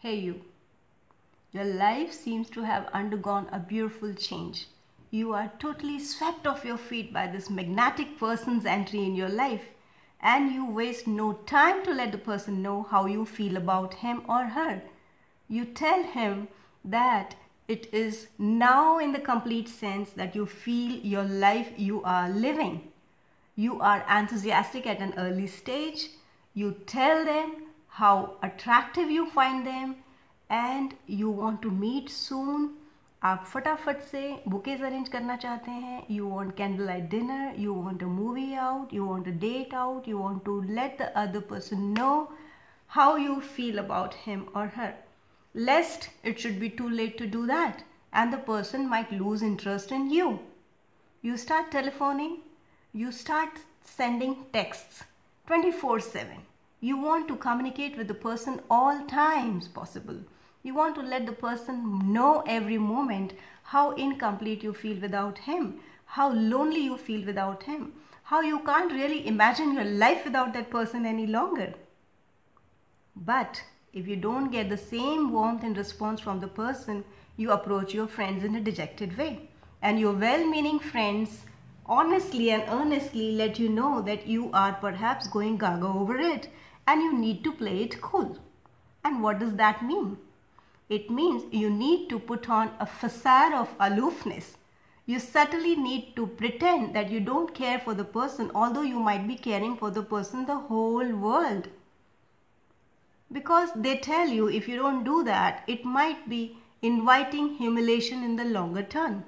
Hey you, your life seems to have undergone a beautiful change. You are totally swept off your feet by this magnetic person's entry in your life, and you waste no time to let the person know how you feel about him or her. You tell him that it is now in the complete sense that you feel your life you are living. You are enthusiastic at an early stage. You tell them how attractive you find them and you want to meet soon. आप फटाफट से bouquets arrange करना चाहते हैं. You want candlelight dinner, you want a movie out, you want a date out, you want to let the other person know how you feel about him or her, lest it should be too late to do that and the person might lose interest in you. You start telephoning, you start sending texts 24/7. You want to communicate with the person all times possible. You want to let the person know every moment how incomplete you feel without him, how lonely you feel without him, how you can't really imagine your life without that person any longer. But if you don't get the same warmth and response from the person, you approach your friends in a dejected way. And your well-meaning friends honestly and earnestly let you know that you are perhaps going gaga over it and you need to play it cool. And what does that mean? It means you need to put on a facade of aloofness. You subtly need to pretend that you don't care for the person, although you might be caring for the person the whole world. Because they tell you if you don't do that, it might be inviting humiliation in the longer term.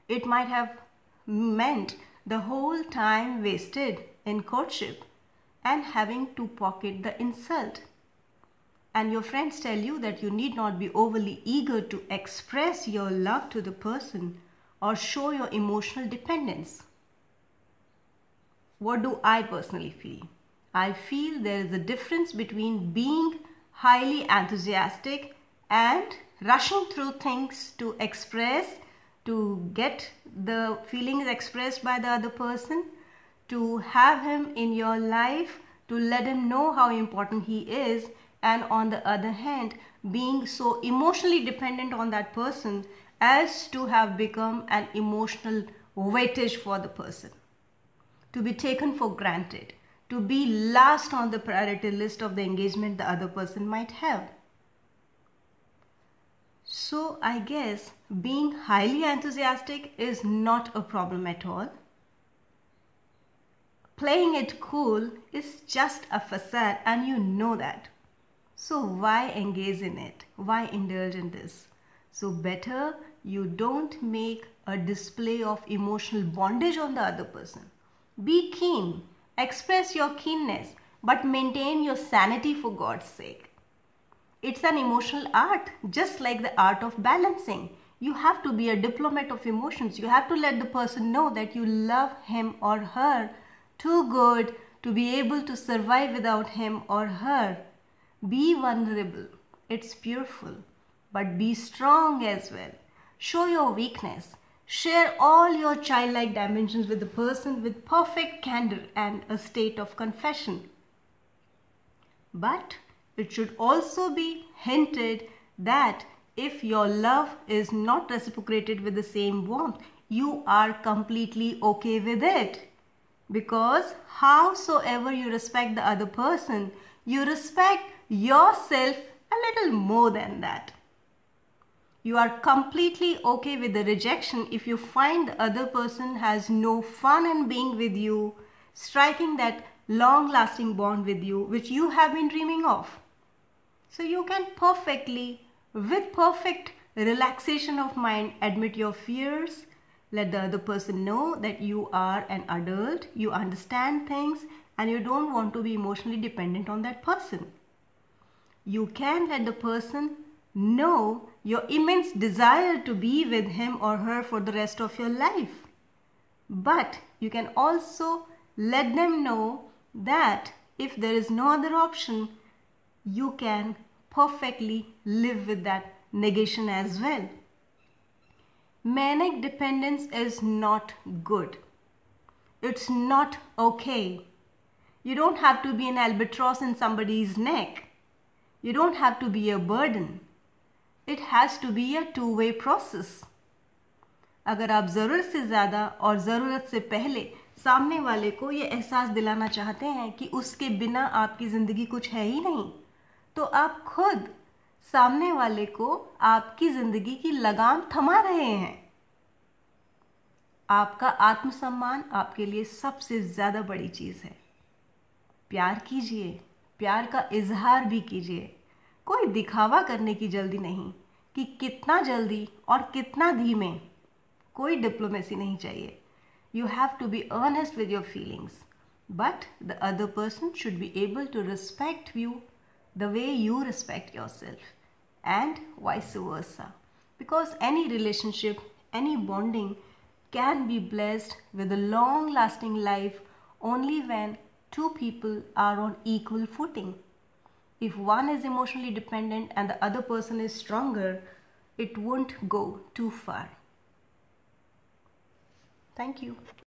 It might have meant the whole time wasted in courtship and having to pocket the insult. And your friends tell you that you need not be overly eager to express your love to the person or show your emotional dependence. What do I personally feel? I feel there is a difference between being highly enthusiastic and rushing through things to express, to get the feelings expressed by the other person, to have him in your life, to let him know how important he is, and on the other hand, being so emotionally dependent on that person as to have become an emotional weightage for the person, to be taken for granted, to be last on the priority list of the engagement the other person might have. So I guess being highly enthusiastic is not a problem at all. Playing it cool is just a facade and you know that. So why engage in it? Why indulge in this? So better you don't make a display of emotional bondage on the other person. Be keen, express your keenness, but maintain your sanity for God's sake. It's an emotional art, just like the art of balancing. You have to be a diplomat of emotions. You have to let the person know that you love him or her too good to be able to survive without him or her. Be vulnerable. It's beautiful. But be strong as well. Show your weakness. Share all your childlike dimensions with the person with perfect candor and a state of confession. But it should also be hinted that if your love is not reciprocated with the same warmth, you are completely okay with it. Because howsoever you respect the other person, you respect yourself a little more than that. You are completely okay with the rejection if you find the other person has no fun in being with you, striking that long-lasting bond with you which you have been dreaming of. So you can perfectly, with perfect relaxation of mind, admit your fears, let the other person know that you are an adult, you understand things and you don't want to be emotionally dependent on that person. You can let the person know your immense desire to be with him or her for the rest of your life. But you can also let them know that if there is no other option, you can perfectly live with that negation as well. Manic dependence is not good. It's not okay. You don't have to be an albatross in somebody's neck. You don't have to be a burden. It has to be a two-way process. अगर आप ज़रूरत से ज़्यादा और ज़रूरत से पहले सामने वाले को ये एहसास दिलाना चाहते हैं कि उसके बिना आपकी ज़िंदगी कुछ है ही नहीं, तो आप खुद सामने वाले को आपकी ज़िंदगी की लगाम थमा रहे हैं। आपका आत्मसम्मान आपके लिए सबसे ज़्यादा बड़ी चीज़ है। प्यार कीजिए, प्यार का इजहार भी कीजिए। कोई दिखावा करने की जल्दी नहीं कि कितना जल्दी और कितना धीमे, कोई डिप्लोमेसी नहीं चाहिए। You have to be honest with your feelings, but the other person should be able to respect you the way you respect yourself, and vice versa. Because any relationship, any bonding can be blessed with a long lasting life only when two people are on equal footing. If one is emotionally dependent and the other person is stronger, it won't go too far. Thank you.